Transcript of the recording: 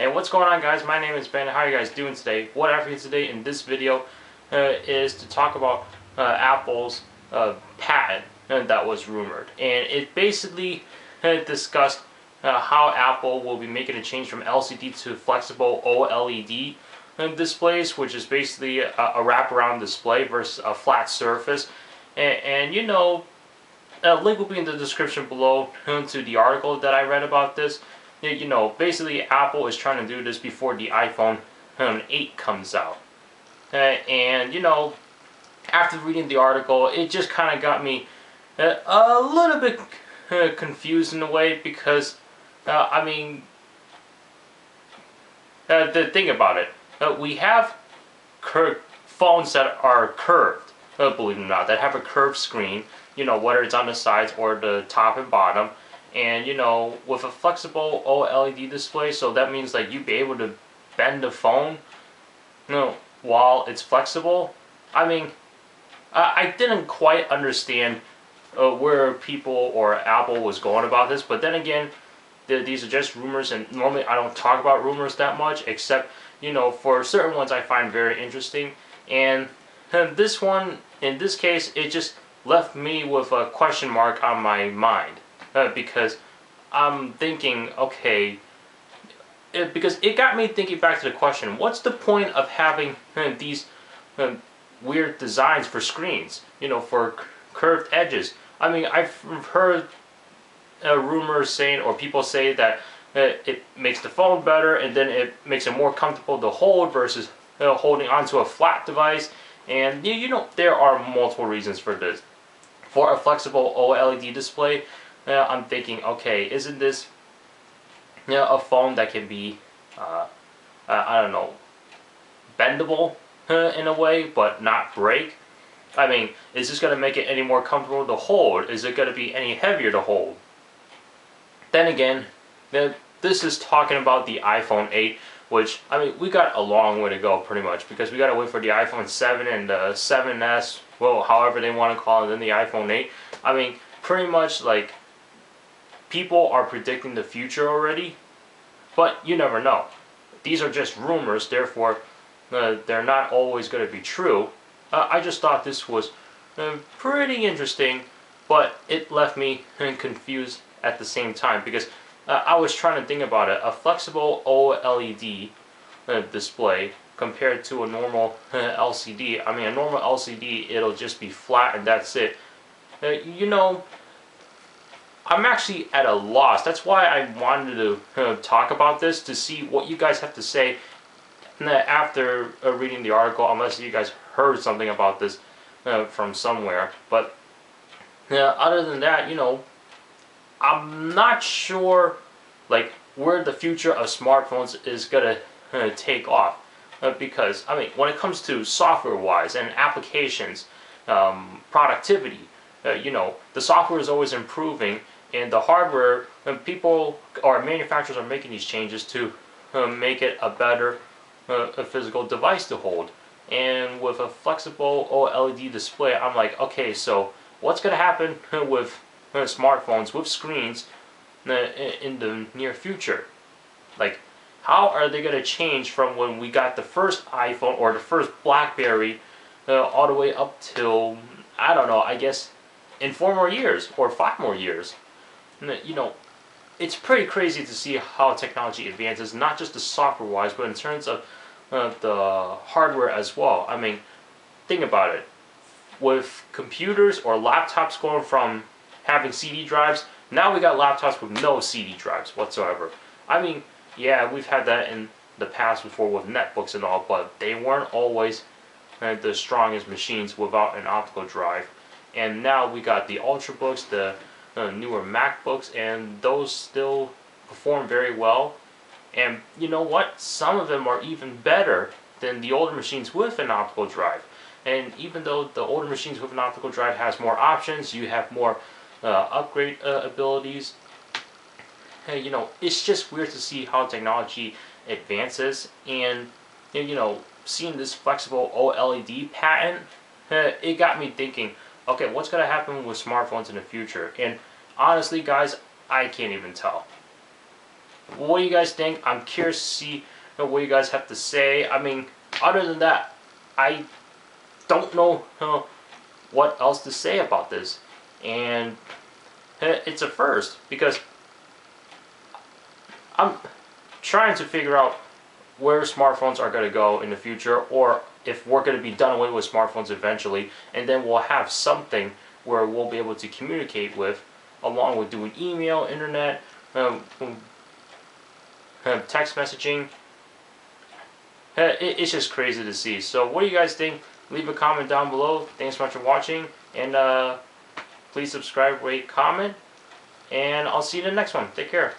Hey, what's going on, guys? My name is Ben. How are you guys doing today? What I'm here today in this video is to talk about Apple's patent that was rumored, and it basically discussed how Apple will be making a change from LCD to flexible OLED displays, which is basically a wraparound display versus a flat surface. And you know, a link will be in the description below to the article that I read about this. You know, basically Apple is trying to do this before the iPhone 8 comes out. And you know, after reading the article, it just kind of got me a little bit confused in a way because, I mean, the thing about it, we have phones that are curved, believe it or not, that have a curved screen, you know, whether it's on the sides or the top and bottom. And you know, with a flexible OLED display, so that means like you'd be able to bend the phone, you know, while it's flexible. I mean, I didn't quite understand where people or Apple was going about this, but then again, these are just rumors, and normally I don't talk about rumors that much, except, you know, for certain ones I find very interesting. And this one, in this case, it just left me with a question mark on my mind. Because I'm thinking, okay, because it got me thinking back to the question, what's the point of having these weird designs for screens, you know, for curved edges? I mean, I've heard rumors saying, or people say that it makes the phone better, and then it makes it more comfortable to hold versus holding onto a flat device. And you know, there are multiple reasons for this. For a flexible OLED display, I'm thinking, okay, isn't this, you know, a phone that can be, I don't know, bendable in a way, but not break? I mean, is this going to make it any more comfortable to hold? Is it going to be any heavier to hold? Then again, this is talking about the iPhone 8, which, I mean, we got a long way to go pretty much, because we got to wait for the iPhone 7 and the 7S, well, however they want to call it, then the iPhone 8. I mean, pretty much, like, people are predicting the future already, but you never know. These are just rumors, therefore they're not always going to be true. I just thought this was pretty interesting, but it left me confused at the same time, because I was trying to think about it. A flexible OLED display compared to a normal LCD. I mean, a normal LCD, it'll just be flat and that's it. You know, I'm actually at a loss. That's why I wanted to talk about this, to see what you guys have to say after reading the article, unless you guys heard something about this from somewhere. But other than that, you know, I'm not sure like where the future of smartphones is gonna take off, because I mean, when it comes to software-wise and applications, productivity, you know, the software is always improving. And the hardware, people or manufacturers are making these changes to make it a better a physical device to hold. And with a flexible OLED display, I'm like, okay, so what's going to happen with smartphones, with screens in the near future? Like, how are they going to change from when we got the first iPhone or the first BlackBerry all the way up till, I don't know, I guess in 4 more years or 5 more years? You know, it's pretty crazy to see how technology advances, not just the software-wise, but in terms of the hardware as well. I mean, think about it. With computers or laptops going from having CD drives, now we got laptops with no CD drives whatsoever. I mean, yeah, we've had that in the past before with netbooks and all, but they weren't always the strongest machines without an optical drive. And now we got the Ultrabooks, the newer MacBooks, and those still perform very well. And you know what? Some of them are even better than the older machines with an optical drive. And even though the older machines with an optical drive has more options, you have more upgrade abilities. Hey, you know, it's just weird to see how technology advances. And you know, seeing this flexible OLED patent, it got me thinking, okay, what's going to happen with smartphones in the future? And honestly, guys, I can't even tell. what do you guys think? I'm curious to see what you guys have to say. I mean, other than that, I don't know what else to say about this. And it's a first because I'm trying to figure out where smartphones are going to go in the future, or if we're going to be done away with smartphones eventually, and then we'll have something where we'll be able to communicate along with doing email, internet, text messaging. It's just crazy to see. So what do you guys think? Leave a comment down below. Thanks so much for watching, and please subscribe, rate, comment, and I'll see you in the next one. Take care.